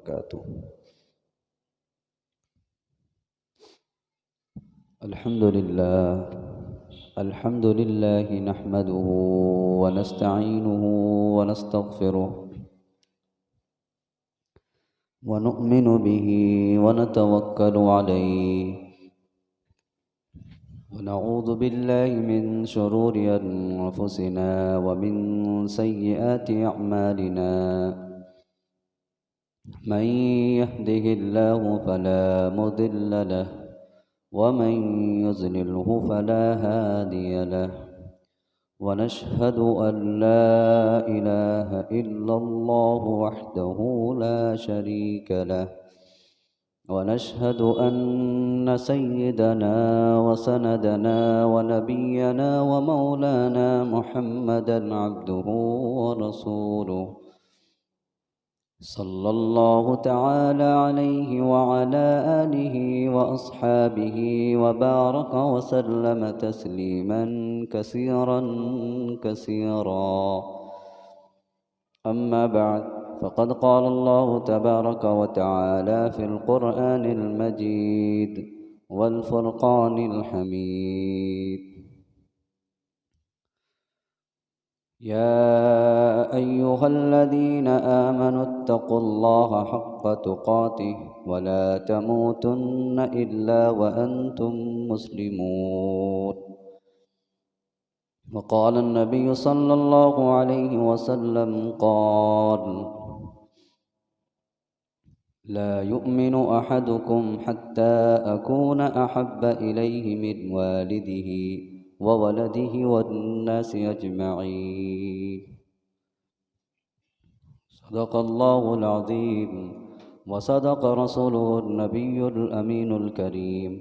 वबरकातुहू। अल्हम्दुलिल्लाह नहमदुहू व नस्तईनुहु व नस्तगफिरुह व नुअमिनु बिही व नतवक्कलु अलैहि व नऊज़ु बिल्लाहि मिन शुरूरि अनफुसिना व मिन सय्यिआति अअमालिना। मन यहदिहिल्लाहु फला मुदिल्ल लह वमन युज़्लिल्हु फला हादिय लह व नशहदु अन ला इलाहा इल्लल्लाहु वहदहु ला शरीक लह व नशहदु अन्न सय्यदना व सनदना व नबियना व मौलाना मुहम्मदन अब्दुहु व रसूलुहु सल्लल्लाहु तआला अलैहि व अला आलिहि व अस्हाबिहि व बारक व सल्लम तस्लीमन कसीरन कसीरा। अम्मा बअद फ़क़द क़ाल अल्लाहु तबारक व तआला फ़िल क़ुरआनिल मजीद वल फ़ुरक़ानिल हमीद। या अय्युहल्लज़ीना आमनुत्तक़ुल्लाह हक़्क़ तुक़ातिह व ला तमूतुन्न इल्ला व अंतुम मुस्लिमून। वक़ाल अन्नबिय्यु सल्लल्लाहु अलैहि वसल्लम क़ाल ला युमिनु अहदुकुम हत्ता अकून अहब्ब इलैहि मिन वालिदिहि व वलदिहि वन्नासि अजमईन। सदक़ल्लाहुल अज़ीम व सदक़ रसूलुहुन नबियुल अमीनुल करीम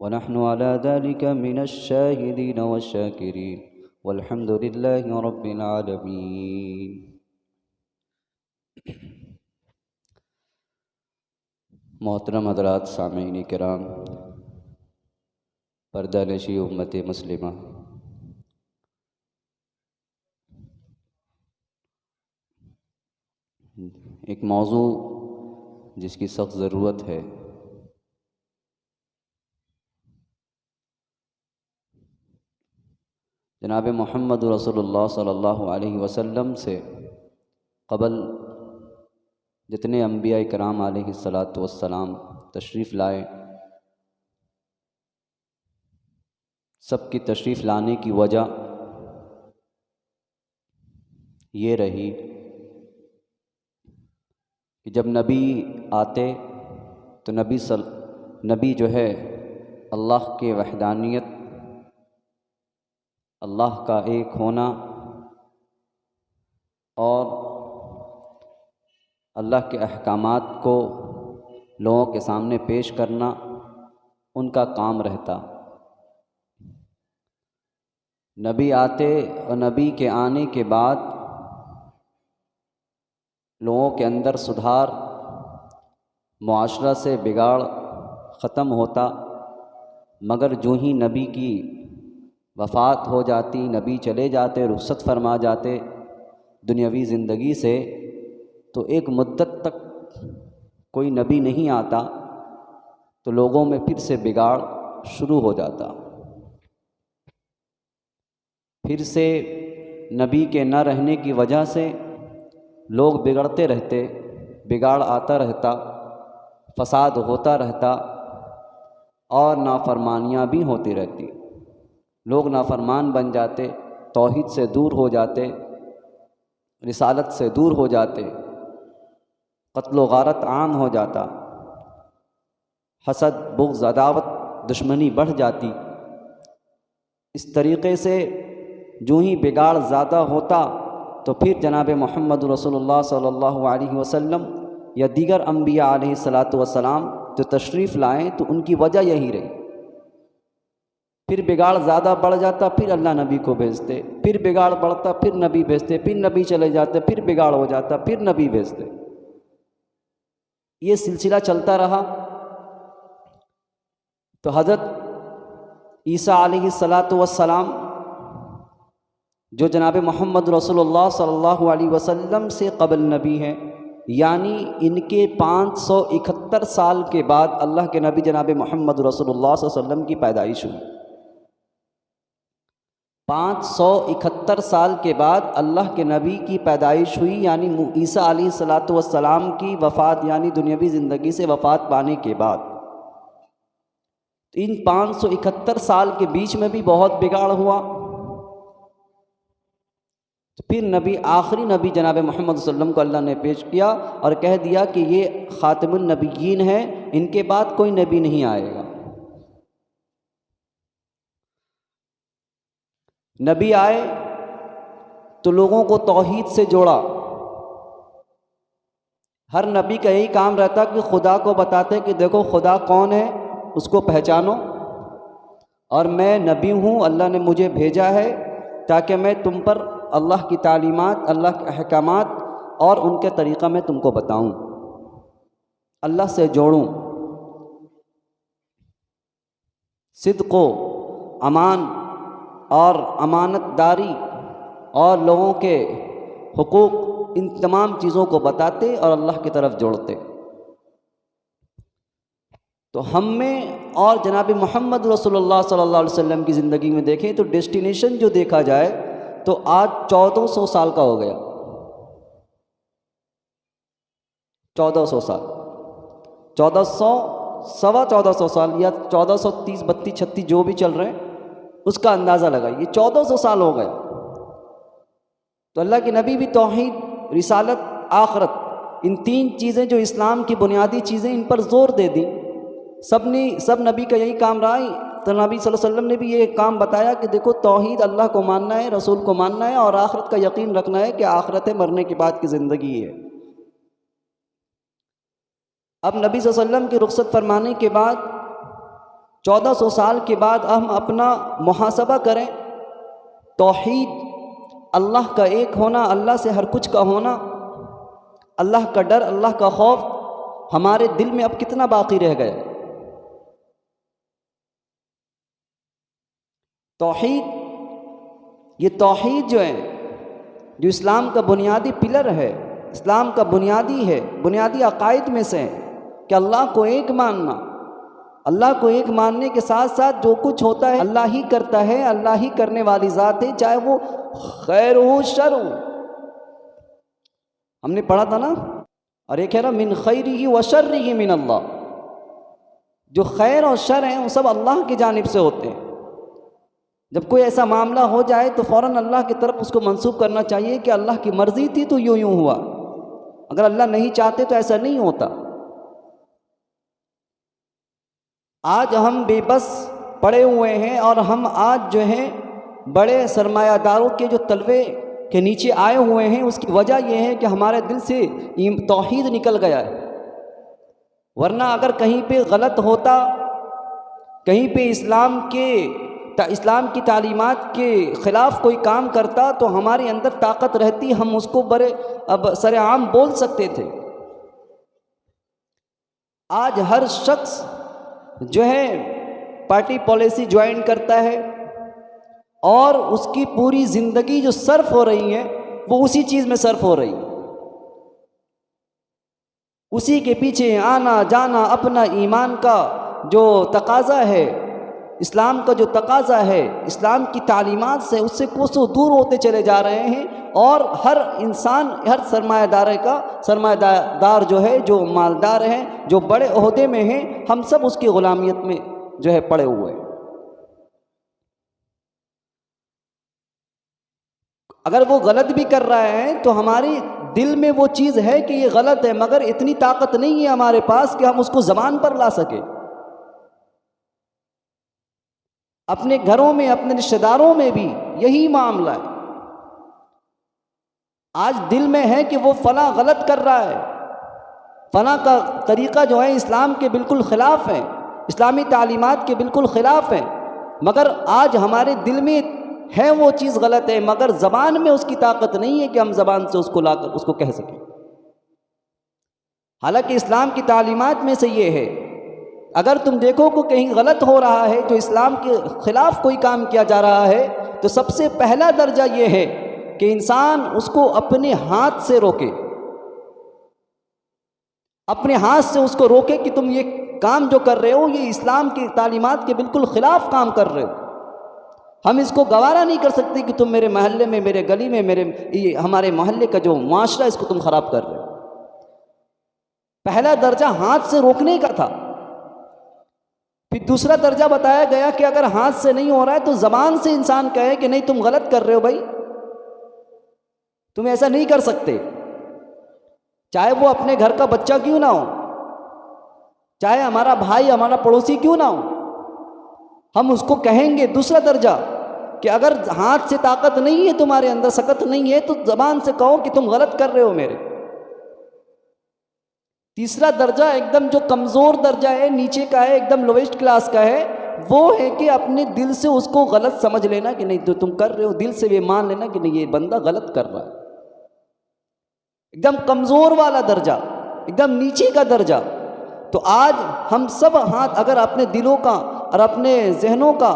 व नहनु अला ज़ालिका मिनश शाहिदीन वश्शाकिरीन वल्हम्दुलिल्लाहि रब्बिल आलमीन। मोहतरम हज़रात, सामीईन किराम, पर्दा नशी उम्मत मुस्लिमा, एक मौजू जिसकी सख्त ज़रूरत है, जनाब मोहम्मद रसूलुल्लाह सल्लल्लाहु अलैहि वसल्लम से क़बल जितने अम्बिया इकराम अलैहिस्सलातु वस्सलाम तशरीफ़ लाए, सबकी तशरीफ़ लाने की वजह ये रही कि जब नबी आते तो नबी जो है अल्लाह के वहदानियत, अल्लाह का एक होना और अल्लाह के अहकामात को लोगों के सामने पेश करना उनका काम रहता। नबी आते और नबी के आने के बाद लोगों के अंदर सुधार, मुआशरा से बिगाड़ ख़त्म होता। मगर जो ही नबी की वफ़ात हो जाती, नबी चले जाते, रुख़सत फरमा जाते दुनियावी ज़िंदगी से, तो एक मुद्दत तक कोई नबी नहीं आता तो लोगों में फिर से बिगाड़ शुरू हो जाता। फिर से नबी के न रहने की वजह से लोग बिगड़ते रहते, बिगाड़ आता रहता, फसाद होता रहता और नाफरमानियाँ भी होती रहती। लोग नाफरमान बन जाते, तौहीद से दूर हो जाते, रिसालत से दूर हो जाते, क़त्ल व गारत आम हो जाता, हसद, बुग़्ज़, अदावत, दुश्मनी बढ़ जाती। इस तरीक़े से जो ही बिगाड़ ज़्यादा होता तो फिर जनाब मोहम्मद रसूलुल्लाह सल्लल्लाहु अलैहि वसल्लम या दीगर अम्बिया अलैहिस्सलातु वस्सलाम जो तशरीफ़ लाएँ तो उनकी वजह यही रही। फिर बिगाड़ ज़्यादा बढ़ जाता, फिर अल्लाह नबी को भेजते, फिर बिगाड़ बढ़ता, फिर नबी भेजते, फिर नबी चले जाते, फिर बिगाड़ हो जाता, फिर नबी भेजते। ये सिलसिला चलता रहा। तो हज़रत ईसा अलैहिस्सलातु वस्सलाम जो जनाब मोहम्मद रसूलुल्लाह सल्लल्लाहु अलैहि वसल्लम से क़बल नबी हैं, यानी इनके 571 साल के बाद अल्लाह के नबी जनाब मोहम्मद रसूलुल्लाह सल्लल्लाहु अलैहि वसल्लम की पैदाइश हुई। 571 साल के बाद अल्लाह के नबी की पैदाइश हुई, यानी ईसा अलैहिस्सलातु वस्सलाम की वफ़ात यानी दुनियावी ज़िंदगी से वफ़ात पाने के बाद। इन 571 साल के बीच में भी बहुत बिगाड़ हुआ। तो फिर आखिरी नबी जनाब मोहम्मद सल्लल्लाहु अलैहि वसल्लम को अल्लाह ने पेश किया और कह दिया कि ये ख़ातिमुन नबिय्यीन है, इनके बाद कोई नबी नहीं आएगा। नबी आए तो लोगों को तौहीद से जोड़ा। हर नबी का यही काम रहता कि खुदा को बताते कि देखो खुदा कौन है, उसको पहचानो, और मैं नबी हूँ, अल्लाह ने मुझे भेजा है ताकि मैं तुम पर अल्लाह की तालीमात, अल्लाह के अहकामात और उनके तरीक़ा में तुमको बताऊँ, अल्लाह से जोड़ूँ। सिद्क़ो, अमान और अमानतदारी और लोगों के हुकूक़, इन तमाम चीज़ों को बताते और अल्लाह की तरफ जोड़ते। तो हम में और जनाब मोहम्मद रसूलुल्लाह सल्लल्लाहु अलैहि वसल्लम की ज़िंदगी में देखें तो डेस्टिनेशन जो देखा जाए तो आज 1400 साल का हो गया। 1400 साल, 1400, सवा 1400 साल या 1430, 32, 36 जो भी चल रहे हैं उसका अंदाज़ा लगाइए, 1400 साल हो गए। तो अल्लाह के नबी भी तौहीद, रिसालत, आखरत, इन 3 चीज़ें जो इस्लाम की बुनियादी चीज़ें, इन पर ज़ोर दे दी। सब नबी का यही काम रहा है। तो नबी सल्लल्लाहु अलैहि वसल्लम ने भी ये काम बताया कि देखो तौहीद, अल्लाह को मानना है, रसूल को मानना है और आखरत का यकीन रखना है कि आखरत है, मरने के बाद की ज़िंदगी है। अब नबी सल्लल्लाहु अलैहि वसल्लम की रुखसत फरमाने के बाद 1400 साल के बाद हम अपना मुहासबा करें। तौहीद, अल्लाह का एक होना, अल्लाह से हर कुछ का होना, अल्लाह का डर, अल्लाह का खौफ हमारे दिल में अब कितना बाकी रह गया। तौहीद, ये तौहीद जो है, जो इस्लाम का बुनियादी पिलर है, इस्लाम का बुनियादी अकायद में से है कि अल्लाह को एक मानना। अल्लाह को एक मानने के साथ साथ जो कुछ होता है अल्लाह ही करता है, अल्लाह ही करने वाली ज़ात है, चाहे वो खैर हो शर हो। हमने पढ़ा था ना, और एक है ना मिन खैरिही व शर्रिही मिन अल्लाह, जो खैर और शर हैं वो सब अल्लाह की जानिब से होते हैं। जब कोई ऐसा मामला हो जाए तो फ़ौरन अल्लाह की तरफ उसको मंसूब करना चाहिए कि अल्लाह की मर्ज़ी थी तो यूँ हुआ, अगर अल्लाह नहीं चाहते तो ऐसा नहीं होता। आज हम बेबस पड़े हुए हैं और हम आज जो है बड़े सरमायादारों के जो तलवे के नीचे आए हुए हैं। उसकी वजह यह है कि हमारे दिल से तौहीद निकल गया है। वरना अगर कहीं पे गलत होता, कहीं पे इस्लाम की तालीमात के ख़िलाफ़ कोई काम करता तो हमारे अंदर ताकत रहती, हम उसको अब सरेआम बोल सकते थे। आज हर शख्स जो है पार्टी पॉलिसी ज्वाइन करता है और उसकी पूरी ज़िंदगी जो सर्फ हो रही है वो उसी चीज़ में सर्फ हो रही है, उसी के पीछे आना जाना। अपना ईमान का जो तकाज़ा है, इस्लाम का जो तकाज़ा है, इस्लाम की तालीमात से उससे कोसों दूर होते चले जा रहे हैं। और हर इंसान, हर सरमायादार जो है, जो मालदार है, जो बड़े ओहदे में है, हम सब उसकी ग़ुलामियत में जो है पड़े हुए हैं। अगर वो गलत भी कर रहा है तो हमारी दिल में वो चीज़ है कि ये गलत है, मगर इतनी ताकत नहीं है हमारे पास कि हम उसको ज़बान पर ला सके। अपने घरों में, अपने रिश्तेदारों में भी यही मामला है। आज दिल में है कि वो फ़लाँ गलत कर रहा है, फ़लाँ का तरीक़ा जो है इस्लाम के बिल्कुल ख़िलाफ़ है, इस्लामी तालीमात के बिल्कुल ख़िलाफ़ है, मगर आज हमारे दिल में है वो चीज़ गलत है, मगर ज़बान में उसकी ताकत नहीं है कि हम ज़बान से उसको लाकर उसको कह सकें। हालांकि इस्लाम की तालीमात में से ये है, अगर तुम देखो कि कहीं गलत हो रहा है, जो इस्लाम के ख़िलाफ़ कोई काम किया जा रहा है, तो सबसे पहला दर्जा ये है कि इंसान उसको अपने हाथ से रोके। अपने हाथ से उसको रोके कि तुम ये काम जो कर रहे हो ये इस्लाम की तालीमात के बिल्कुल ख़िलाफ़ काम कर रहे हो, हम इसको गवारा नहीं कर सकते कि तुम मेरे महल्ले में, मेरे गली में, हमारे मोहल्ले का जो माशरा इसको तुम ख़राब कर रहे हो। पहला दर्जा हाथ से रोकने का था। फिर दूसरा दर्जा बताया गया कि अगर हाथ से नहीं हो रहा है तो ज़बान से इंसान कहे कि नहीं तुम गलत कर रहे हो भाई, तुम ऐसा नहीं कर सकते, चाहे वो अपने घर का बच्चा क्यों ना हो, चाहे हमारा भाई, हमारा पड़ोसी क्यों ना हो, हम उसको कहेंगे। दूसरा दर्जा कि अगर हाथ से ताकत नहीं है, तुम्हारे अंदर सकत नहीं है, तो ज़बान से कहो कि तुम गलत कर रहे हो मेरे। तीसरा दर्जा एकदम जो कमज़ोर दर्जा है, नीचे का है, एकदम लोवेस्ट क्लास का है, वो है कि अपने दिल से उसको गलत समझ लेना कि नहीं जो तुम कर रहे हो, दिल से ये मान लेना कि नहीं ये बंदा गलत कर रहा है। एकदम कमज़ोर वाला दर्जा, एकदम नीचे का दर्जा। तो आज हम सब हाथ अगर अपने दिलों का और अपने जहनों का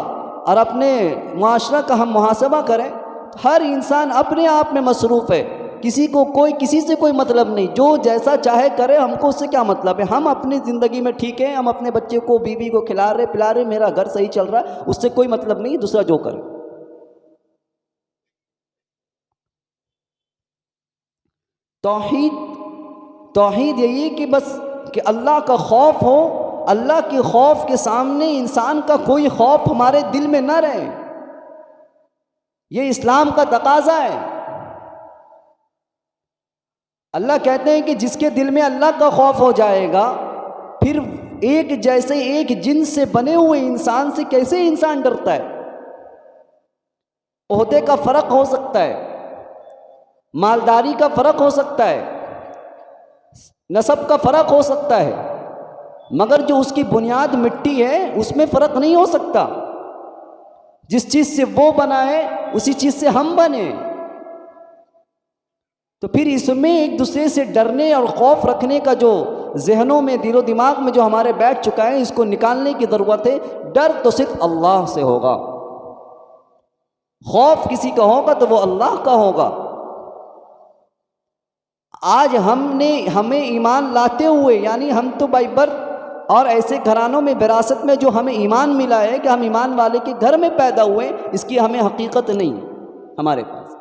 और अपने मुआशरा का हम मुहासबा करें, तो हर इंसान अपने आप में मसरूफ़ है, किसी से कोई मतलब नहीं, जो जैसा चाहे करे, हमको उससे क्या मतलब है। हम अपनी ज़िंदगी में ठीक है, हम अपने बच्चे को, बीवी को खिला रहे पिला रहे, मेरा घर सही चल रहा है, उससे कोई मतलब नहीं, दूसरा जो करे। तौहीद यही कि बस कि अल्लाह का खौफ हो, अल्लाह के खौफ के सामने इंसान का कोई खौफ हमारे दिल में ना रहे, ये इस्लाम का तकाजा है। अल्लाह कहते हैं कि जिसके दिल में अल्लाह का खौफ हो जाएगा, फिर एक जैसे एक जिन से बने हुए इंसान से कैसे इंसान डरता है। ओहदे का फ़र्क हो सकता है, मालदारी का फ़र्क हो सकता है, नसब का फ़र्क हो सकता है, मगर जो उसकी बुनियाद मिट्टी है उसमें फ़र्क नहीं हो सकता। जिस चीज़ से वो बना है उसी चीज़ से हम बने। तो फिर इसमें एक दूसरे से डरने और खौफ रखने का जो जहनों में, दिलो दिमाग में जो हमारे बैठ चुका है, इसको निकालने की ज़रूरत है। डर तो सिर्फ अल्लाह से होगा, खौफ किसी का होगा तो वो अल्लाह का होगा। आज हमें ईमान लाते हुए, यानी हम तो बाई बर्थ और ऐसे घरानों में विरासत में जो हमें ईमान मिला है कि हम ईमान वाले के घर में पैदा हुए, इसकी हमें हकीकत नहीं हमारे पास।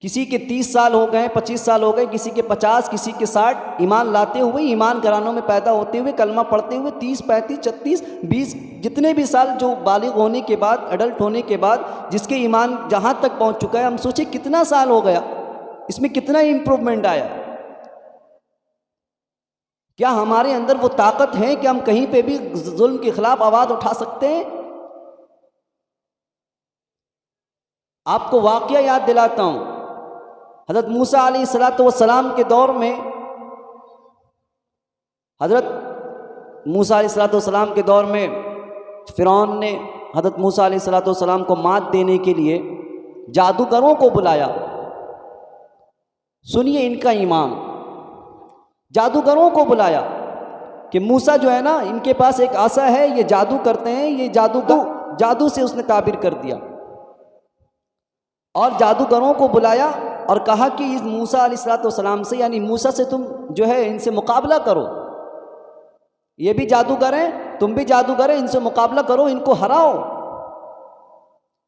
किसी के 30 साल हो गए, 25 साल हो गए, किसी के 50, किसी के 60, ईमान लाते हुए, ईमान घरानों में पैदा होते हुए, कलमा पढ़ते हुए 30, 35, 36, 20 जितने भी साल जो बालिग होने के बाद, अडल्ट होने के बाद जिसके ईमान जहाँ तक पहुँच चुका है, हम सोचे कितना साल हो गया, इसमें कितना इम्प्रूवमेंट आया। क्या हमारे अंदर वो ताकत है कि हम कहीं पे भी जुल्म के खिलाफ आवाज़ उठा सकते हैं? आपको वाक़या याद दिलाता हूँ। हज़रत मूसा अलैहिस्सलाम के दौर में, हज़रत मूसा अलैहिस्सलाम के दौर में फ़िरौन ने हज़रत मूसा अलैहिस्सलाम को मात देने के लिए जादूगरों को बुलाया। सुनिए इनका ईमान, जादूगरों को बुलाया कि मूसा जो है ना, इनके पास एक आसा है, ये जादू करते हैं, ये जादू से उसने ताबीर कर दिया। और जादूगरों को बुलाया और कहा कि इस मूसा अलैहिस्सलाम से, यानी मूसा से तुम जो है इनसे मुकाबला करो, ये भी जादूगर हैं, तुम भी जादूगर हैं, इनसे मुकाबला करो, इनको हराओ।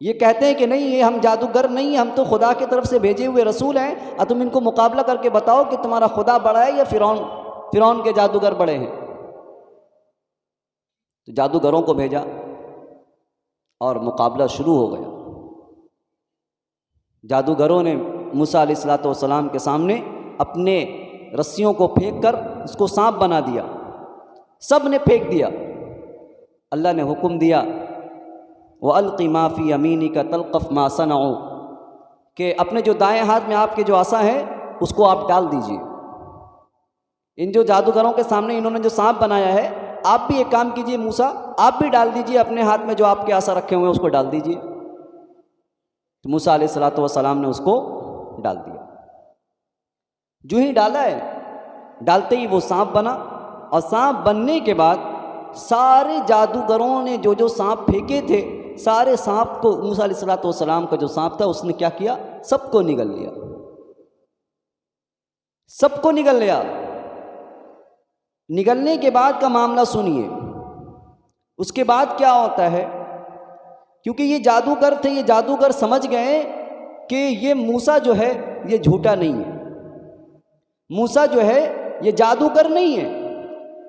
ये कहते हैं कि नहीं, ये हम जादूगर नहीं, हम तो खुदा की तरफ से भेजे हुए रसूल हैं, और तुम इनको मुकाबला करके बताओ कि तुम्हारा खुदा बड़ा है या फ़िरौन के जादूगर बड़े हैं। तो जादूगरों को भेजा और मुकाबला शुरू हो गया। जादूगरों ने मूसा अलैहिस्सलाम के सामने अपने रस्सियों को फेंक कर उसको सांप बना दिया, सब ने फेंक दिया। अल्लाह ने हुक्म दिया, व अलक़ी मा फ़ी यमीनिका तल्क़फ़ मा सनऊ, कि अपने जो दाएं हाथ में आपके जो आसा है उसको आप डाल दीजिए। इन जो जादूगरों के सामने इन्होंने जो सांप बनाया है, आप भी एक काम कीजिए मूसा, आप भी डाल दीजिए अपने हाथ में जो आपके आसा रखे हुए हैं उसको डाल दीजिए। तो मूसा अलैहिस्सलाम ने उसको डाल दिया। जो ही डाला है, डालते ही वो सांप बना, और सांप बनने के बाद सारे जादूगरों ने जो सांप फेंके थे, सारे सांप को मूसा अलैहिस्सलाम का जो सांप था उसने क्या किया, सबको निगल लिया, सबको निगल लिया। निगलने के बाद का मामला सुनिए। उसके बाद क्या होता है, क्योंकि ये जादूगर थे, ये जादूगर समझ गए कि ये मूसा जो है ये झूठा नहीं है, मूसा जो है ये जादूगर नहीं है।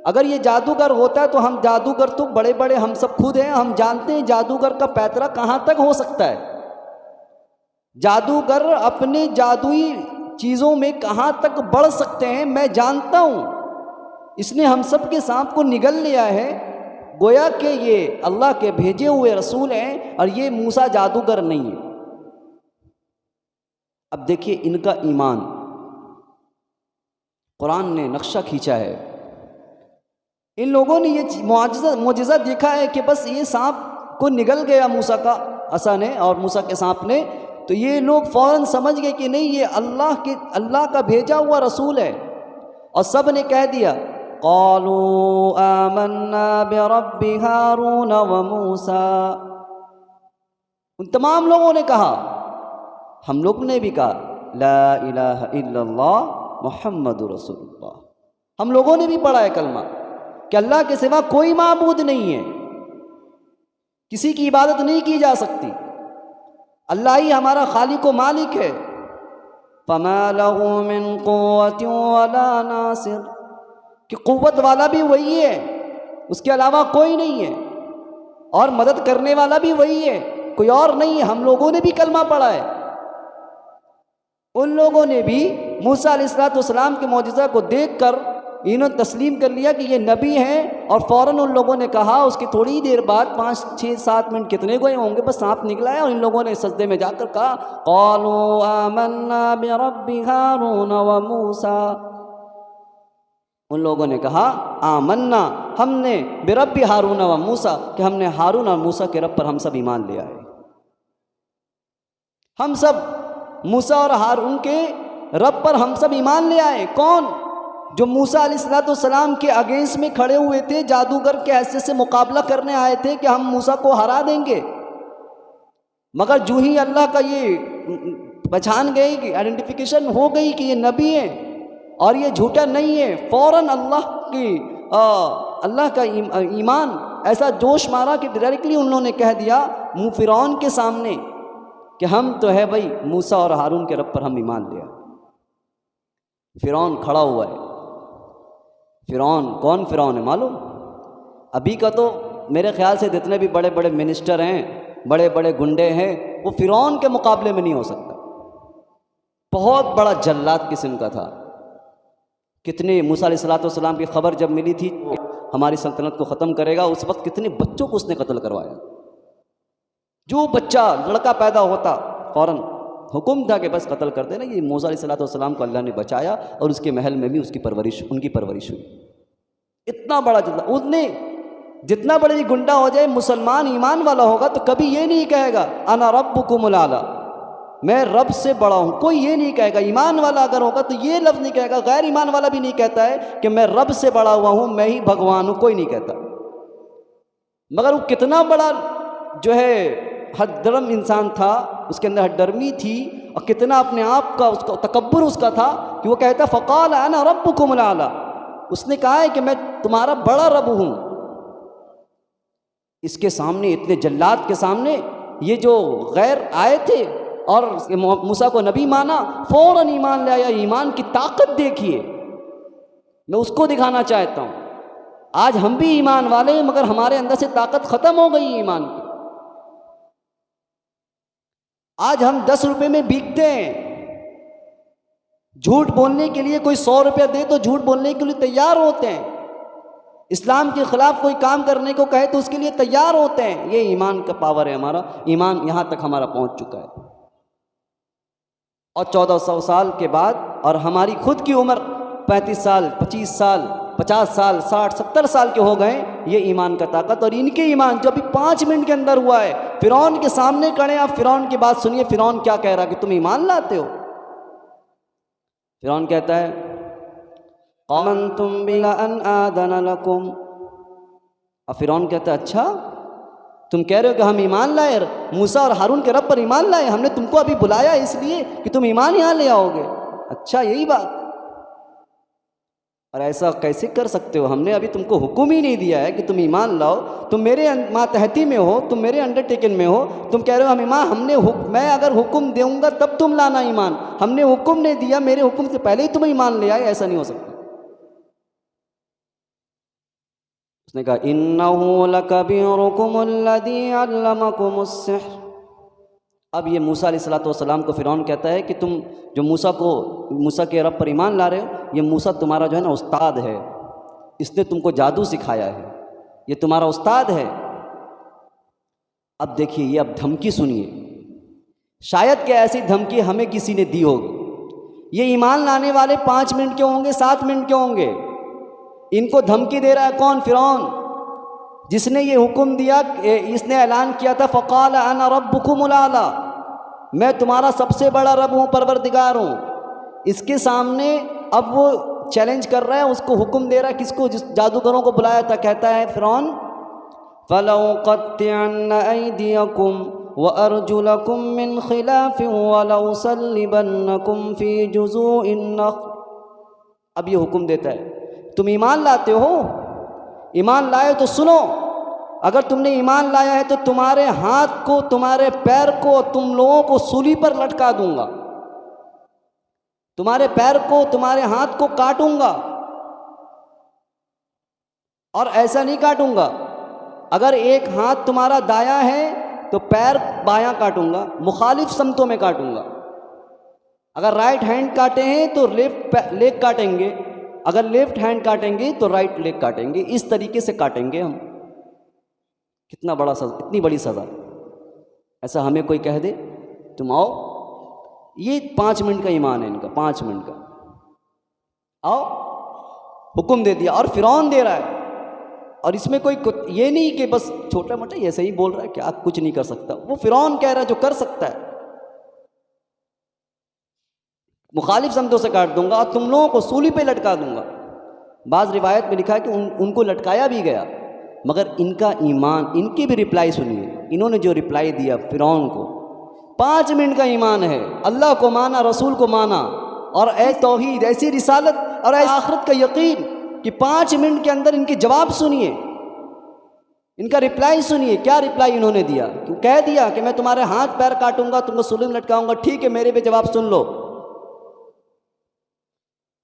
अगर ये जादूगर होता है तो हम जादूगर तो बड़े बड़े हम सब खुद हैं, हम जानते हैं जादूगर का पैतरा कहाँ तक हो सकता है। जादूगर अपने जादुई चीज़ों में कहाँ तक बढ़ सकते हैं मैं जानता हूँ। इसने हम सब के सांप को निगल लिया है, गोया कि ये अल्लाह के भेजे हुए रसूल हैं और ये मूसा जादूगर नहीं है। अब देखिए इनका ईमान, कुरान ने नक्शा खींचा है। इन लोगों ने ये मुआजिज़ा देखा है कि बस ये सांप को निगल गया मूसा का असा ने और मूसा के सांप ने, तो ये लोग फ़ौरन समझ गए कि नहीं ये अल्लाह का भेजा हुआ रसूल है। और सब ने कह दिया क़ालू आमन्ना बिरब्बि हारून व मूसा। उन तमाम लोगों ने कहा, हम लोग ने भी कहा ला इलाहा इल्लल्लाह मुहम्मदुर रसूलुल्लाह। हम लोगों ने भी पढ़ा है कलमा कि अल्लाह के सिवा कोई माबूद नहीं है, किसी की इबादत नहीं की जा सकती, अल्लाह ही हमारा खालिक व मालिक है। फमा लहू मिन कुव्वतिन वला नासिर, कि कुव्वत वाला भी वही है, उसके अलावा कोई नहीं है, और मदद करने वाला भी वही है, कोई और नहीं है। हम लोगों ने भी कलमा पढ़ा है। उन लोगों ने भी मूसा अलैहिस्सलाम के मौजिज़ा को देखकर इन्होंने तस्लीम कर लिया कि ये नबी हैं, और फ़ौरन उन लोगों ने कहा, उसकी थोड़ी ही देर बाद 5, 6, 7 मिनट कितने गए होंगे, बस सांप निकला है और इन लोगों ने सजदे में जाकर कहा क़ालू आमन्ना बिरब्बि हारून व मूसा। उन लोगों ने कहा आमन्ना, हमने बिरब्बि हारून व मूसा, कि हमने हारून और मूसा के रब पर हम सब ईमान लिया है। हम सब मूसा और हारून के रब पर हम सब ईमान ले आए। कौन? जो मूसा अलैहिस्सलाम के अगेंस्ट में खड़े हुए थे, जादूगर के हैसियत से मुकाबला करने आए थे कि हम मूसा को हरा देंगे। मगर जो ही अल्लाह का ये पहचान गई कि आइडेंटिफिकेशन हो गई कि ये नबी है और ये झूठा नहीं है, फ़ौरन अल्लाह का ईमान ऐसा जोश मारा कि डायरेक्टली उन्होंने कह दिया फ़िरौन के सामने कि हम तो है भाई मूसा और हारून के रब पर हम ईमान लिया। फ़िरौन खड़ा हुआ है। फ़िरौन कौन फ़िरौन है मालूम? अभी का तो मेरे ख्याल से जितने भी बड़े बड़े मिनिस्टर हैं, बड़े बड़े गुंडे हैं, वो फ़िरौन के मुकाबले में नहीं हो सकता। बहुत बड़ा जल्लाद किस्म का था। कितने मूसा अलैहिस्सलाम की खबर जब मिली थी हमारी सल्तनत को ख़त्म करेगा, उस वक्त कितने बच्चों को उसने कत्ल करवाया। जो बच्चा लड़का पैदा होता फ़ौरन हुक्म था कि बस कत्ल कर देना। ये मूसा अलैहिस्सलाम को अल्लाह ने बचाया और उसके महल में भी उनकी परवरिश हुई। इतना बड़ा जल्लाद, उसने जितना बड़ा भी गुंडा हो जाए, मुसलमान ईमान वाला होगा तो कभी ये नहीं कहेगा अना रब्बुकुमुल आला, मैं रब से बड़ा हूँ। कोई ये नहीं कहेगा। ईमान वाला अगर होगा तो ये लफ्ज़ नहीं कहेगा। गैर ईमान वाला भी नहीं कहता है कि मैं रब से बड़ा हुआ हूँ, मैं ही भगवान हूँ, कोई नहीं कहता। मगर वो कितना बड़ा जो है हदर्म इंसान था, उसके अंदर हदर्मी थी, और कितना अपने आप का उसका तकब्बुर उसका था कि वो कहता फ़क़ाल अना रब्बुकुमुल आला, उसने कहा है कि मैं तुम्हारा बड़ा रब हूँ। इसके सामने, इतने जल्लाद के सामने ये जो गैर आए थे और मूसा को नबी माना, फ़ौरन ईमान ले आया। ईमान की ताकत देखिए, मैं उसको दिखाना चाहता हूँ। आज हम भी ईमान वाले हैं मगर हमारे अंदर से ताकत ख़त्म हो गई ईमान की। आज हम 10 रुपये में बिकते हैं। झूठ बोलने के लिए कोई 100 रुपया दे तो झूठ बोलने के लिए तैयार होते हैं। इस्लाम के ख़िलाफ़ कोई काम करने को कहे तो उसके लिए तैयार होते हैं। ये ईमान का पावर है हमारा। ईमान यहाँ तक हमारा पहुँच चुका है। और 1400 साल के बाद, और हमारी खुद की उम्र 35 साल, 25 साल, 50 साल, 60, 70 साल के हो गए। ये ईमान का ताकत और इनके ईमान जो अभी 5 मिनट के अंदर हुआ है। फ़िरौन के सामने खड़े। आप फ़िरौन की बात सुनिए, फ़िरौन क्या कह रहा है कि तुम ईमान लाते हो। फ़िरौन कहता है आमनतुम बिला अन आदन लकुम। और फ़िरौन कहता है अच्छा तुम कह रहे हो कि हम ईमान लाए, मूसा और हारून के रब पर ईमान लाए, हमने तुमको अभी बुलाया इसलिए कि तुम ईमान यहाँ ले आओगे। अच्छा यही बात। और ऐसा कैसे कर सकते हो? हमने अभी तुमको हुक्म ही नहीं दिया है कि तुम ईमान लाओ। तुम मेरे मातहती में हो, तुम मेरे अंडरटेकन में हो, तुम कह रहे हो हम ईमान, मैं अगर हुक्म दूंगा तब तुम लाना ईमान। हमने हुक्म नहीं दिया, मेरे हुक्म से पहले ही तुम ईमान ले आए, ऐसा नहीं हो सकता। उसने कहा इन्नहु लकबीरुकुमुल्लज़ी अल्लमकुमुस सिह्र। अब ये मूसा अलैहिस्सलाम को फ़िरौन कहता है कि तुम जो मूसा के रब पर ईमान ला रहे हो, ये मूसा तुम्हारा जो है ना उस्ताद है, इसने तुमको जादू सिखाया है, ये तुम्हारा उस्ताद है। अब देखिए, ये अब धमकी सुनिए। शायद कि ऐसी धमकी हमें किसी ने दी होगी। ये ईमान लाने वाले 5 मिनट के होंगे, 7 मिनट के होंगे, इनको धमकी दे रहा है कौन? फ़िरौन, जिसने ये हुक्म दिया, इसने ऐलान किया था फ़क़ाल अना रब्बुकुमुल आला, मैं तुम्हारा सबसे बड़ा रब हूँ, परवरदिगार हूँ। इसके सामने अब वो चैलेंज कर रहा है, उसको हुक्म दे रहा है, किसको? जिस जादूगरों को बुलाया था। कहता है फ़िरौन फ़लउक़त्तिअन्ना अयदियकुम व अर्जुलकुम मिन ख़िलाफ़िन व लउसल्लिबन्नकुम फ़ी जुज़ूഇन नख़्ल। अब ये हुक्म देता है, तुम ईमान लाते हो, ईमान लाए तो सुनो, अगर तुमने ईमान लाया है तो तुम्हारे हाथ को, तुम्हारे पैर को, तुम लोगों को सूली पर लटका दूंगा, तुम्हारे पैर को, तुम्हारे हाथ को काटूंगा। और ऐसा नहीं काटूंगा, अगर एक हाथ तुम्हारा दायां है तो पैर बायां काटूंगा, मुखालिफ समतों में काटूंगा। अगर राइट हैंड काटे हैं तो लेफ्ट लेग काटेंगे, अगर लेफ्ट हैंड काटेंगे तो राइट लेग काटेंगे। इस तरीके से काटेंगे हम। कितना बड़ा सज़ा, इतनी बड़ी सज़ा। ऐसा हमें कोई कह दे तुम आओ, ये 5 मिनट का ईमान है इनका, 5 मिनट का, आओ, हुक्म दे दिया। और फ़िरौन दे रहा है, और इसमें कोई ये नहीं कि बस छोटा मोटा ऐसे ही बोल रहा है कि आप कुछ नहीं कर सकता। वो फ़िरौन कह रहा है जो कर सकता है, मुखालिफ समतों से काट दूंगा और तुम लोगों को सूली पे लटका दूंगा। बाज़ रिवायत में लिखा है कि उनको लटकाया भी गया, मगर इनका ईमान, इनकी भी रिप्लाई सुनिए। इन्होंने जो रिप्लाई दिया फ़िरौन को, 5 मिनट का ईमान है, अल्लाह को माना, रसूल को माना, और ऐसी तौहीद, ऐसी रिसालत और ऐसी आखिरत का यकीन कि 5 मिनट के अंदर इनके जवाब सुनिए, इनका रिप्लाई सुनिए। क्या रिप्लाई इन्होंने दिया? क्यों कह दिया कि मैं तुम्हारे हाथ पैर काटूंगा, तुमको सूली में लटकाऊंगा, ठीक है, मेरे भी जवाब सुन लो।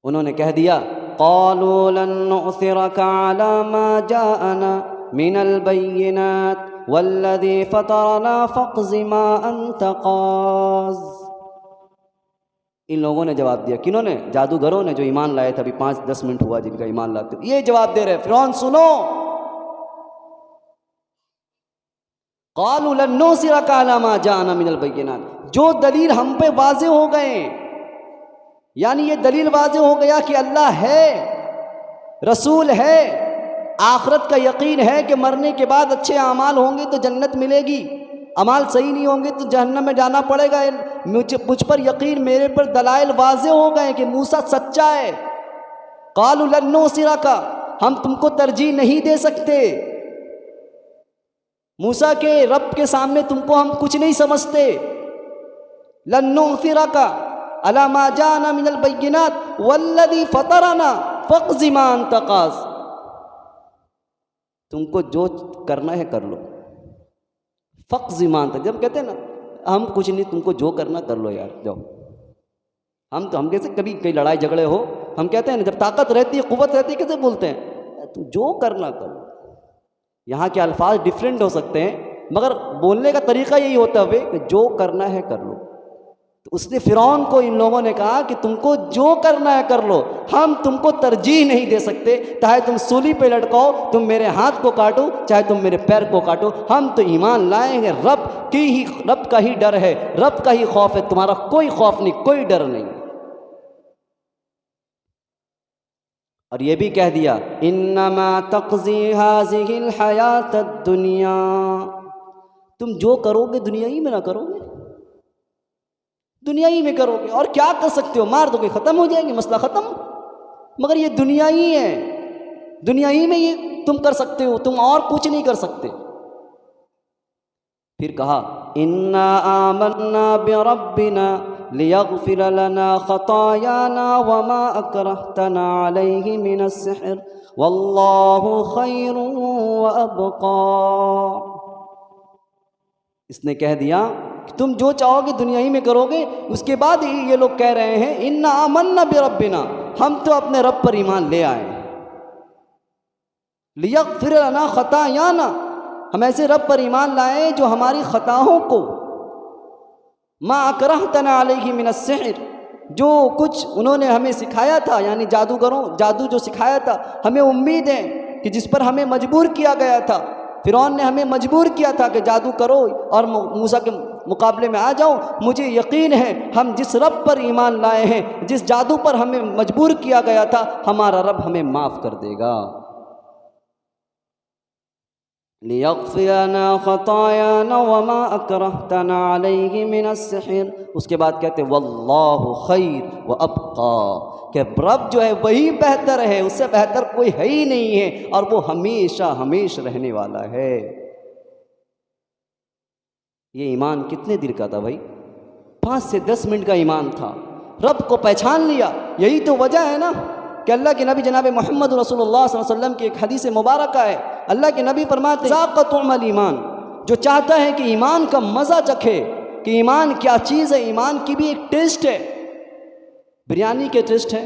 उन्होंने कह दिया क़ालू लन नु'थिरका अला मा जाअना मिनल बय्यिनात वल्लज़ी फ़तरना फ़क़्ज़ि मा अंत क़ाज़। इन लोगों ने जवाब दिया, किन्होंने? जादूगरों ने, जो ईमान लाए थे, अभी 5-10 मिनट हुआ जिनका ईमान लाते, ये जवाब दे रहे फ़िरौन सुनो, क़ालू लन नु'थिरका अला मा जाअना मिनल बय्यिनात, जो दलील हम पे वाज़े हो गए, यानी ये दलील वाज़े हो गया कि अल्लाह है, रसूल है, आखिरत का यकीन है कि मरने के बाद अच्छे अमाल होंगे तो जन्नत मिलेगी, अमाल सही नहीं होंगे तो जहन्नम में जाना पड़ेगा। मुझ पर यकीन, मेरे पर दलाइल वाज़े हो गए कि मूसा सच्चा है। क़ालू लन नु'थिरका, हम तुमको तरजीह नहीं दे सकते, मूसा के रब के सामने तुमको हम कुछ नहीं समझते। लन नु'थिरका अला मा जाना मिनल बय्यिनात वल्लज़ी फ़तरना फ़क़्ज़ि मा अंत क़ाज़, तुमको जो करना है कर लो। फ़क़्ज़ि मा अंत, जब कहते हैं ना हम कुछ नहीं, तुमको जो करना कर लो यार, जाओ। हम कैसे कभी कई लड़ाई झगड़े हो, हम कहते हैं ना, जब ताकत रहती है, क़ुव्वत रहती है, कैसे बोलते हैं तुम जो करना कर लो। यहाँ के अल्फाज डिफरेंट हो सकते हैं, मगर बोलने का तरीका यही होता है कि जो करना है कर लो। तो उसने फ़िरौन को, इन लोगों ने कहा कि तुमको जो करना है कर लो, हम तुमको तरजीह नहीं दे सकते, चाहे तुम सूली पे लटकाओ, तुम मेरे हाथ को काटो, चाहे तुम मेरे पैर को काटो, हम तो ईमान लाएंगे, रब का ही डर है, रब का ही खौफ है, तुम्हारा कोई खौफ नहीं, कोई डर नहीं। और ये भी कह दिया इन्नमा तक़ज़ी हाज़िहिल हयातद दुनिया, तुम जो करोगे दुनिया ही में ना करोगे, दुनिया ही में करोगे, और क्या कर सकते हो? मार दोगे, ख़त्म हो जाएंगे, मसला ख़त्म। मगर ये दुनिया ही है, दुनिया ही में ये तुम कर सकते हो, तुम और कुछ नहीं कर सकते। फिर कहा इन्ना आमन्ना बिरब्बिना लियग़फ़िर लना ख़तायाना वमा अकरहतना अलैहि मिनस्सिहर वल्लाहु खैरुन व अबक़ा। इसने कह दिया कि तुम जो चाहोगे दुनिया ही में करोगे। उसके बाद ही ये लोग कह रहे हैं इन्ना आमन्ना बिरब्बिना, हम तो अपने रब पर ईमान ले आए। लियग़फ़िर लना ख़तायाना, हम ऐसे रब पर ईमान लाए जो हमारी ख़ताओं को, मा अकरहतना अलैहि मिनस्सिहर, जो कुछ उन्होंने हमें सिखाया था, यानी जादू जो सिखाया था, हमें उम्मीद है कि जिस पर हमें मजबूर किया गया था, फ़िरौन ने हमें मजबूर किया था कि जादू करो और मूसा के मुकाबले में आ जाओ। मुझे यकीन है हम जिस रब पर ईमान लाए हैं, जिस जादू पर हमें मजबूर किया गया था, हमारा रब हमें माफ़ कर देगा। लियग़फ़िर लना ख़तायाना वमा अकरहतना अलैहि मिनस्सिहर। उसके बाद कहते वल्लाहु खैर व अबक़ा, कि रब जो है वही बेहतर है, उससे बेहतर कोई है ही नहीं है, और वो हमेशा हमेशा रहने वाला है। ये ईमान कितने देर का था भाई? 5 से 10 मिनट का ईमान था। रब को पहचान लिया। यही तो वजह है ना कि अल्लाह के नबी जनाब मोहम्मद रसूलुल्लाह सल्लल्लाहु अलैहि वसल्लम की एक हदीस मुबारक है, अल्लाह के नबी फरमाते ज़ाक़तुल ईमान, जो चाहता है कि ईमान का मज़ा चखे कि ईमान क्या चीज़ है, ईमान की भी एक टेस्ट है। बिरयानी के टेस्ट है,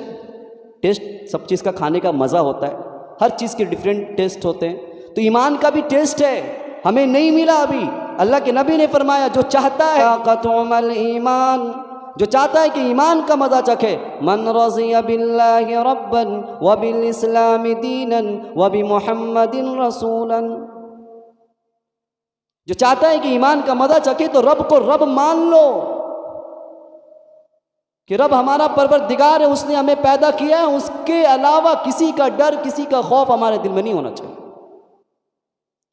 टेस्ट सब चीज़ का खाने का मज़ा होता है, हर चीज़ के डिफरेंट टेस्ट होते हैं, तो ईमान का भी टेस्ट है, हमें नहीं मिला अभी। अल्लाह के नबी ने फरमाया जो चाहता है ज़ाक़तुल ईमान, जो चाहता है कि ईमान का मज़ा चखे, मन रज़िया बिल्लाहि रब्बन व बिल इस्लामी दीनन व बि मुहम्मदिन रसूलन, जो चाहता है कि ईमान का मज़ा चखे तो रब को रब मान लो कि रब हमारा परवरदिगार है, उसने हमें पैदा किया है, उसके अलावा किसी का डर, किसी का खौफ हमारे दिल में नहीं होना चाहिए।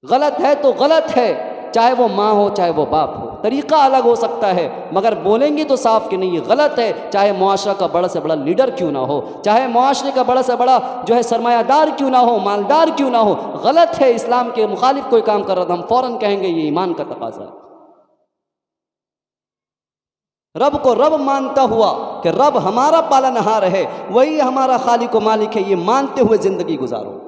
गलत है तो गलत है, चाहे वो माँ हो चाहे वो बाप हो, तरीक़ा अलग हो सकता है, मगर बोलेंगे तो साफ कि नहीं ये गलत है, चाहे मुआशरा का बड़ा से बड़ा लीडर क्यों ना हो, चाहे मुआशरे का बड़ा से बड़ा जो है सरमायादार क्यों ना हो, मालदार क्यों ना हो, गलत है, इस्लाम के मुखालिफ कोई काम कर रहा था, हम फ़ौरन कहेंगे ये ईमान का तकाज़ा है। रब को रब मानता हुआ कि रब हमारा पालनहार है, वही हमारा खालिक व मालिक है, ये मानते हुए ज़िंदगी गुजारो।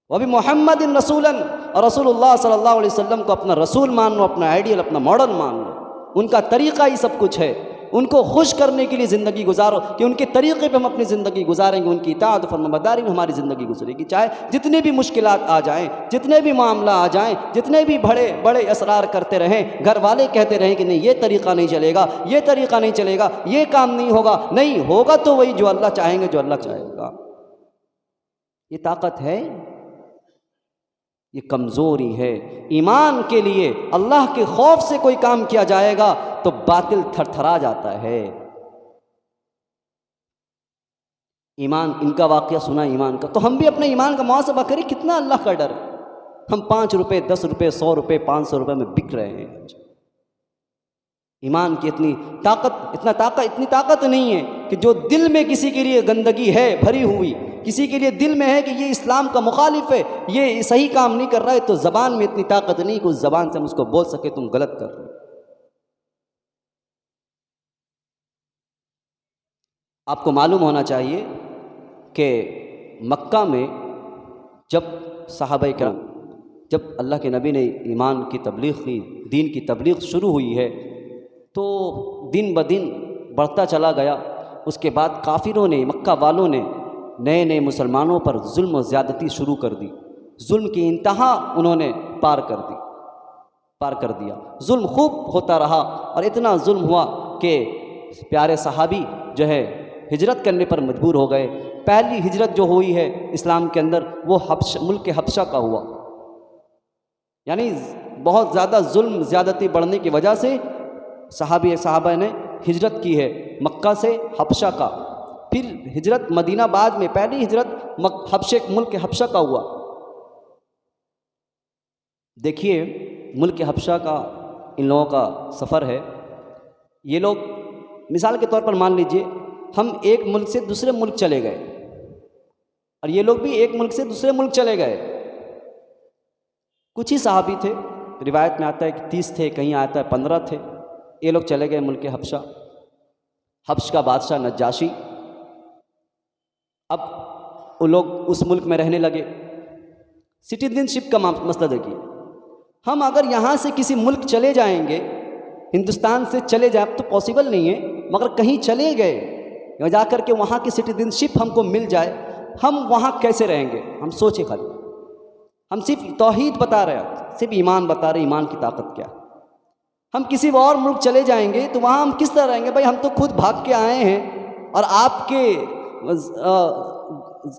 वभी मोहम्मदिन रसूलन, और रसूलुल्लाह सल्लल्लाहु अलैहि वसल्लम को अपना रसूल मान लो, अपना आइडियल, अपना मॉडल मान लो। उनका तरीक़ा ही सब कुछ है, उनको खुश करने के लिए ज़िंदगी गुजारो कि उनके तरीक़े पे हम अपनी ज़िंदगी गुजारेंगे, उनकी इताअत फरमाबरदारी में हमारी ज़िंदगी गुजरेगी, चाहे जितने भी मुश्किलात आ जाएं, जितने भी मामला आ जाएं, जितने भी बड़े बड़े असरार करते रहें, घर वाले कहते रहें कि नहीं ये तरीक़ा नहीं चलेगा, ये तरीक़ा नहीं चलेगा, ये काम नहीं होगा, नहीं होगा तो वही जो अल्लाह चाहेंगे, जो अल्लाह चाहेगा। ये ताकत है, ये कमज़ोरी है। ईमान के लिए अल्लाह के खौफ से कोई काम किया जाएगा तो बातिल थरथरा जाता है। ईमान, इनका वाक़या सुना ईमान का, तो हम भी अपने ईमान का मुहासबा करें, कितना अल्लाह का डर है। हम 5 रुपये, 10 रुपये, 100 रुपये, 500 रुपये में बिक रहे हैं। ईमान की इतनी ताकत नहीं है कि जो दिल में किसी के लिए गंदगी है भरी हुई, किसी के लिए दिल में है कि ये इस्लाम का मुखालिफ है, ये सही काम नहीं कर रहा है, तो ज़बान में इतनी ताकत नहीं कि उस ज़बान से हम उसको बोल सके तुम गलत कर रहे हो। आपको मालूम होना चाहिए कि मक्का में जब अल्लाह के नबी ने ईमान की तबलीग की, दीन की तबलीग शुरू हुई है, तो दिन ब दिन बढ़ता चला गया। उसके बाद काफिरों ने, मक्का वालों ने नए नए मुसलमानों पर जुल्म और ज़्यादती शुरू कर दी। जुल्म की इंतहा उन्होंने पार कर दिया। जुल्म खूब होता रहा और इतना जुल्म हुआ कि प्यारे सहाबी जो है हिजरत करने पर मजबूर हो गए। पहली हिजरत जो हुई है इस्लाम के अंदर वो मुल्क हबशा का हुआ, यानी बहुत ज़्यादा जुल्म ज़्यादती बढ़ने की वजह से सहाबा ने हिजरत की है मक्का से हबशा का। फिर हिजरत मदीना, बाद में पहली हिजरत मुल्क हबशा का हुआ। देखिए मुल्क हबशा का इन लोगों का सफ़र है। ये लोग मिसाल के तौर पर मान लीजिए हम एक मुल्क से दूसरे मुल्क चले गए और ये लोग भी एक मुल्क से दूसरे मुल्क चले गए। कुछ ही सहाबी थे, रिवायत में आता है कि 30 थे, कहीं आता है 15 थे। ये लोग चले गए मुल्क हबशा। हब्श का बादशाह नज्जाशी, अब वो लोग उस मुल्क में रहने लगे। सिटीजनशिप का मसला देखिए, हम अगर यहाँ से किसी मुल्क चले जाएंगे, हिंदुस्तान से चले जाए तो पॉसिबल नहीं है, मगर कहीं चले गए जा कर के वहाँ की सिटीजनशिप हमको मिल जाए, हम वहाँ कैसे रहेंगे? हम सोचे खाली, हम सिर्फ तौहीद बता रहे हैं, सिर्फ ईमान बता रहे, ईमान की ताकत क्या है। हम किसी और मुल्क चले जाएंगे तो वहाँ हम किस तरह रहेंगे? भाई हम तो खुद भाग के आए हैं और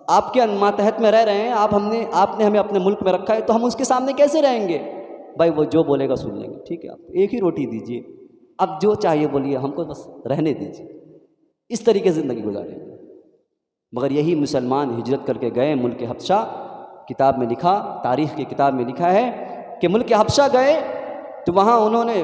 आपके मातहत में रह रहे हैं, आपने हमें अपने मुल्क में रखा है, तो हम उसके सामने कैसे रहेंगे? भाई वो जो बोलेगा सुन लेंगे, ठीक है, आप एक ही रोटी दीजिए, अब जो चाहिए बोलिए, हमको बस रहने दीजिए, इस तरीके से ज़िंदगी गुजारेंगे। मगर यही मुसलमान हिजरत करके गए मुल्क हबशा। किताब में लिखा, तारीख़ की किताब में लिखा है कि मुल्क हबशा गए तो वहाँ उन्होंने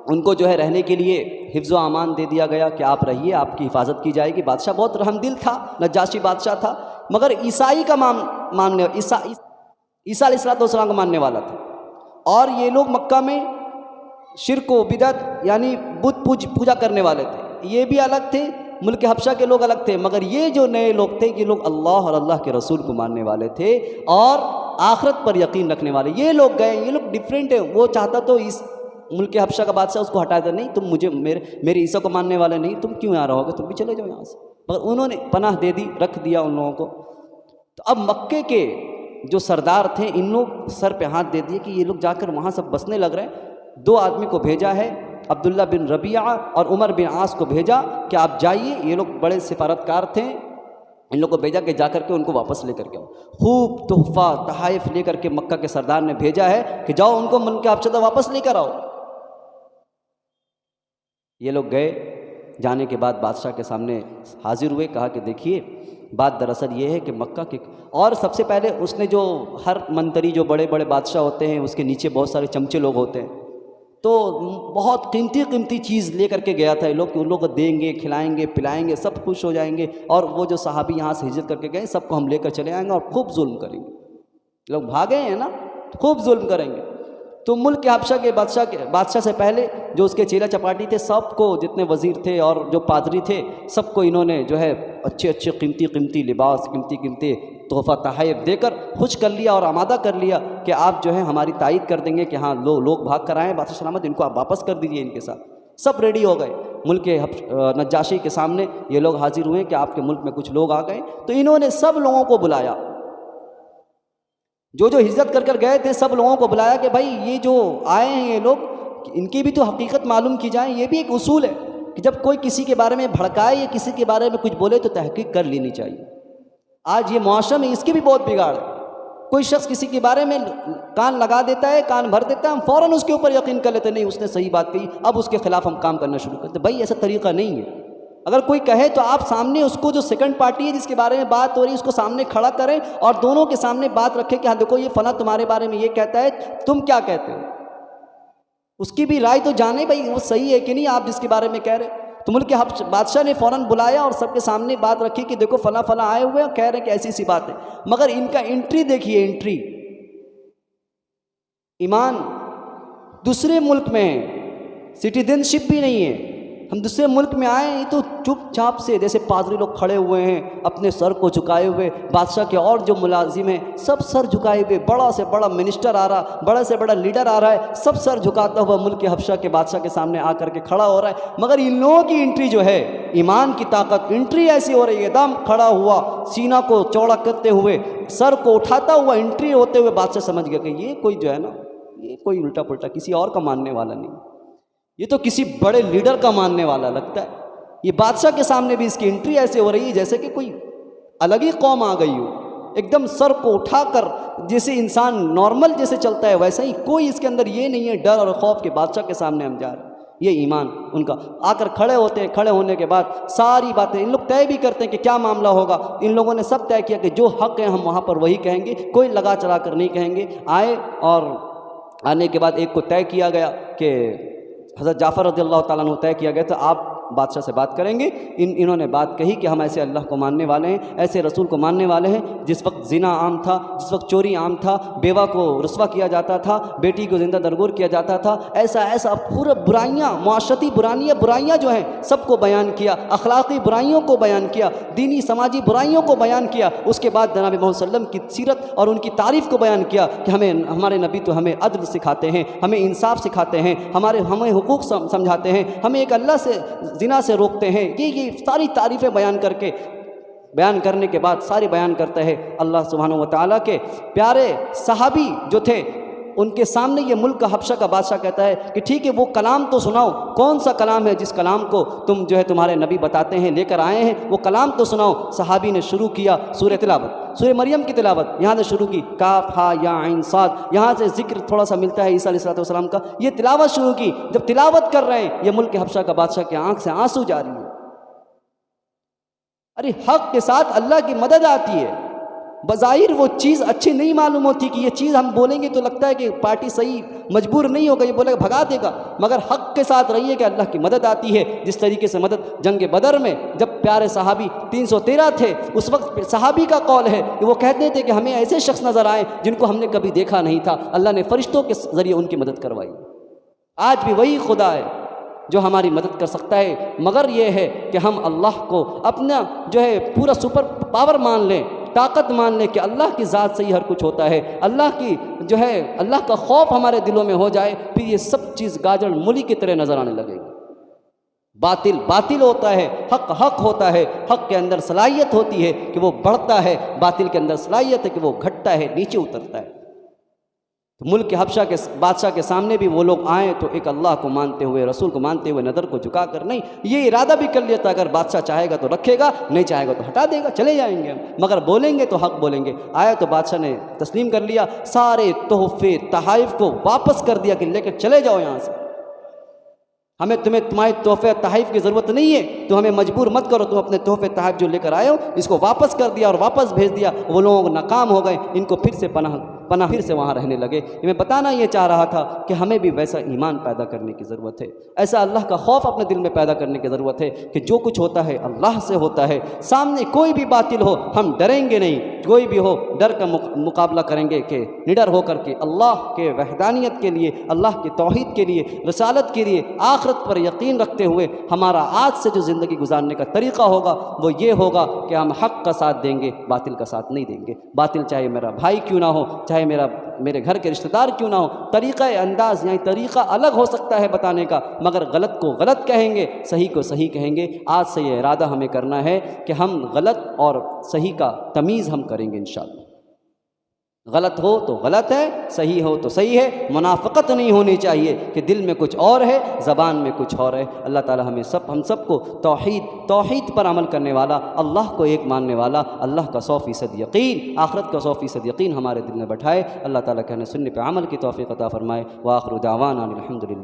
उनको जो है रहने के लिए हिफ्ज़ व अमान दे दिया गया कि आप रहिए, आपकी हिफाजत की जाएगी। बादशाह बहुत रहमदिल था, नज्जाशी बादशाह था, मगर ईसाई का मानने ईसा अलैहिस्सलाम को मानने वाला था। और ये लोग मक्का में शिर्क व बिदअत यानी बुत पूजा करने वाले थे, ये भी अलग थे, मुल्क हबशा के लोग अलग थे। मगर ये जो नए लोग थे, ये लोग अल्लाह और अल्लाह के रसूल को मानने वाले थे और आखिरत पर यकीन रखने वाले। ये लोग गए, ये लोग डिफरेंट है। वो चाहता तो इस मुल्क हबशा का बादशाह उसको हटा दे, नहीं तुम मुझे मेरे ईसा को मानने वाले नहीं, तुम क्यों यहाँ रहोगे, तुम भी चले जाओ यहाँ से। मगर उन्होंने पनाह दे दी, रख दिया उन लोगों को। तो अब मक्के के जो सरदार थे, इन लोग सर पे हाथ दे दिए कि ये लोग जाकर वहाँ सब बसने लग रहे हैं। 2 आदमी को भेजा है, अब्दुल्ला बिन रबिया और उमर बिन आस को भेजा कि आप जाइए, ये लोग बड़े सिफारतकार थे, इन लोग को भेजा कि जाकर के उनको वापस लेकर के आओ। खूब तोहफा तहाइफ लेकर के मक्का के सरदार ने भेजा है कि जाओ उनको मुल्क हबशा वापस लेकर आओ। ये लोग गए, जाने के बाद बादशाह के सामने हाजिर हुए, कहा कि देखिए बात दरअसल ये है कि मक्का के, और सबसे पहले उसने जो हर मंत्री जो बड़े बड़े बादशाह होते हैं उसके नीचे बहुत सारे चमचे लोग होते हैं, तो बहुत कीमती चीज़ लेकर के गया था ये लोग कि उन लोग को देंगे, खिलाएंगे, पिलाएंगे, सब खुश हो जाएंगे, और वो जो सहाबी यहाँ से हिजरत करके गए सबको हम लेकर चले आएंगे और खूब जुल्म करेंगे। लोग भागे हैं ना, खूब जुल्म करेंगे। तो मुल्क हबशा के बादशाह से पहले जो उसके चेला चपाटी थे, सबको, जितने वज़ीर थे और जो पादरी थे, सबको इन्होंने जो है अच्छे अच्छे कीमती लिबास, कीमती तोहफ़ा तहाइफ देकर खुश कर लिया और आमादा कर लिया कि आप जो है हमारी तायीद कर देंगे कि हाँ लोग भाग कर आए हैं, बादशाह सलामत, इनको आप वापस कर दीजिए इनके साथ। सब रेडी हो गए, मुल्क नज्जाशी के सामने ये लोग हाजिर हुए कि आपके मुल्क में कुछ लोग आ गए। तो इन्होंने सब लोगों को बुलाया, जो हिजरत कर गए थे, सब लोगों को बुलाया कि भाई ये जो आए हैं ये लोग, इनकी भी तो हकीकत मालूम की जाए। ये भी एक उसूल है कि जब कोई किसी के बारे में भड़काए या किसी के बारे में कुछ बोले तो तहकीक कर लेनी चाहिए। आज ये मुआशरे में इसकी भी बहुत बिगाड़ है। कोई शख्स किसी के बारे में कान लगा देता है, कान भर देता है, हम फ़ौरन उसके ऊपर यकीन कर लेते, नहीं उसने सही बात कही, अब उसके खिलाफ हम काम करना शुरू करते। भाई ऐसा तरीक़ा नहीं है। अगर कोई कहे तो आप सामने उसको, जो सेकंड पार्टी है जिसके बारे में बात हो रही है, उसको सामने खड़ा करें और दोनों के सामने बात रखें कि हाँ देखो ये फला तुम्हारे बारे में ये कहता है, तुम क्या कहते हो। उसकी भी राय तो जाने भाई वो सही है कि नहीं आप जिसके बारे में कह रहे। तो मुल्क बादशाह ने फ़ौरन बुलाया और सबके सामने बात रखी कि देखो फला फला आए हुए हैं, कह रहे हैं कि ऐसी सी बात है। मगर इनका एंट्री देखिए, एंट्री ईमान दूसरे मुल्क में है, सिटीजनशिप भी नहीं है, हम दूसरे मुल्क में आए हैं, तो चुपचाप से जैसे पादरी लोग खड़े हुए हैं अपने सर को झुकाए हुए, बादशाह के और जो मुलाजिम हैं सब सर झुकाए हुए, बड़ा से बड़ा मिनिस्टर आ रहा, बड़ा से बड़ा लीडर आ रहा है, सब सर झुकाता हुआ मुल्क हबशा के बादशाह के सामने आकर के खड़ा हो रहा है। मगर इन लोगों की एंट्री जो है, ईमान की ताकत, एंट्री ऐसी हो रही है, दम खड़ा हुआ, सीना को चौड़ा करते हुए, सर को उठाता हुआ एंट्री होते हुए बादशाह समझ गया कि ये कोई जो है ना, ये कोई उल्टा पुल्टा किसी और का मानने वाला नहीं, ये तो किसी बड़े लीडर का मानने वाला लगता है। ये बादशाह के सामने भी इसकी एंट्री ऐसे हो रही है जैसे कि कोई अलग ही कौम आ गई हो, एकदम सर को उठाकर जैसे इंसान नॉर्मल जैसे चलता है वैसा ही, कोई इसके अंदर ये नहीं है डर और खौफ के बादशाह के सामने हम जा रहे हैं। ये ईमान उनका, आकर खड़े होते हैं, खड़े होने के बाद सारी बातें इन लोग तय भी करते हैं कि क्या मामला होगा। इन लोगों ने सब तय किया कि जो हक़ है हम वहाँ पर वही कहेंगे, कोई लगा चढ़ा कर नहीं कहेंगे। आए और आने के बाद एक को तय किया गया कि हज़रत जाफ़र रज़ियल्लाहु ताला अन्हु तय किया गया, तो आप बादशाह से बात करेंगे। इन्होंने बात कही कि हम ऐसे अल्लाह को मानने वाले हैं, ऐसे रसूल को मानने वाले हैं। जिस वक्त ज़िना आम था, जिस वक्त चोरी आम था, बेवा को रुस्वा किया जाता था, बेटी को जिंदा दरगोर किया जाता था, ऐसा पूरा बुराइयाँ, मुआशरती बुराइयाँ जो हैं सबको बयान किया, अखलाकी बुराइयों को बयान किया, दीनी समाजी बुराइयों को बयान किया। उसके बाद जनाब मोहम्मद सल्लम की सीरत और उनकी तारीफ़ को बयान किया कि हमारे नबी तो हमें अदल सिखाते हैं, हमें इंसाफ सिखाते हैं, हमें हुकूक समझाते हैं, हमें एक अल्लाह से ज़िना से रोकते हैं। ये सारी तारीफ़ें बयान करने के बाद सारी बयान करता है अल्लाह सुब्हानहू व तआला के प्यारे सहाबी जो थे उनके सामने ये मुल्क का हबशा का बादशाह कहता है कि ठीक है वो कलाम तो सुनाओ, कौन सा कलाम है जिस कलाम को तुम जो है तुम्हारे नबी बताते हैं लेकर आए हैं, वो कलाम तो सुनाओ। सहाबी ने शुरू किया सूरह तिलावत, सूरह मरियम की तिलावत यहाँ से शुरू की, काफ हा या आइन साद, यहाँ से जिक्र थोड़ा सा मिलता है ईसा अलैहिस्सलाम का। ये तिलावत शुरू की, जब तिलावत कर रहे हैं ये मुल्क के हबशा का बादशाह की आंख से आंसू जा रही है। अरे हक के साथ अल्लाह की मदद आती है। बज़ाहिर वो चीज़ अच्छी नहीं मालूम होती कि ये चीज़ हम बोलेंगे तो लगता है कि पार्टी सही मजबूर नहीं होगा, ये बोलेगा भगा देगा, मगर हक के साथ रहिए कि अल्लाह की मदद आती है। जिस तरीके से मदद जंग बदर में जब प्यारे सहाबी 313 थे, उस वक्त सहाबी का कौल है कि वो कहते थे कि हमें ऐसे शख्स नज़र आए जिनको हमने कभी देखा नहीं था, अल्लाह ने फरिश्तों के ज़रिए उनकी मदद करवाई। आज भी वही खुदा है जो हमारी मदद कर सकता है, मगर ये है कि हम अल्लाह को अपना जो है पूरा सुपर पावर मान लें, ताकत मान लें कि अल्लाह की ज़ात से ही हर कुछ होता है। अल्लाह की जो है अल्लाह का खौफ हमारे दिलों में हो जाए, फिर ये सब चीज़ गाजर मूली की तरह नज़र आने लगेगी। बातिल बातिल होता है, हक हक होता है। हक के अंदर सलाहियत होती है कि वो बढ़ता है, बातिल के अंदर सलाहियत है कि वो घटता है, नीचे उतरता है। तो मुल्क के हबशा के बादशाह के सामने भी वो लोग आए तो एक अल्लाह को मानते हुए, रसूल को मानते हुए, नज़र को झुका कर नहीं, ये इरादा भी कर लिया था अगर बादशाह चाहेगा तो रखेगा, नहीं चाहेगा तो हटा देगा, चले जाएंगे हम, मगर बोलेंगे तो हक बोलेंगे। आया तो बादशाह ने तस्लीम कर लिया, सारे तोहफे तहाइफ को वापस कर दिया कि लेकर चले जाओ यहाँ से, तुम्हारे तोहफे तहाइफ की ज़रूरत नहीं है, तुम हमें मजबूर मत करो, तुम अपने तोहफे तहाइफ जो लेकर आए हो इसको वापस कर दिया और वापस भेज दिया। वो लोग नाकाम हो गए, इनको फिर से पनाह फिर से वहाँ रहने लगे। मैं बताना ये चाह रहा था कि हमें भी वैसा ईमान पैदा करने की ज़रूरत है, ऐसा अल्लाह का खौफ अपने दिल में पैदा करने की ज़रूरत है कि जो कुछ होता है अल्लाह से होता है। सामने कोई भी बातिल हो हम डरेंगे नहीं, कोई भी हो डर का मुकाबला करेंगे कि निडर होकर के अल्लाह के वहदानियत के लिए, अल्लाह के तौहीद के लिए, रसालत के लिए, आखिरत पर यकीन रखते हुए हमारा आज से जो ज़िंदगी गुजारने का तरीक़ा होगा वो ये होगा कि हम हक़ का साथ देंगे, बातिल का साथ नहीं देंगे। बातिल चाहे मेरा भाई क्यों ना हो, चाहे मेरे घर के रिश्तेदार क्यों ना हो, तरीक़ा अंदाज़ यानी तरीक़ा अलग हो सकता है बताने का, मगर गलत को गलत कहेंगे, सही को सही कहेंगे। आज से ये इरादा हमें करना है कि हम गलत और सही का तमीज़ हम करेंगे इंशाअल्लाह। गलत हो तो गलत है, सही हो तो सही है। मुनाफ़क़त नहीं होनी चाहिए कि दिल में कुछ और है, ज़बान में कुछ और है। अल्लाह ताला हम सबको तौहीद पर अमल करने वाला, अल्लाह को एक मानने वाला, अल्लाह का 100% यकीन, आखिरत का 100% यकीन हमारे दिल में बैठाए। अल्लाह ताला कहने सुनने पर अमल की तौफ़ीक़ अता फ़रमाए। व आखिरु दावाना अनिल हम्दुलिल्लाह।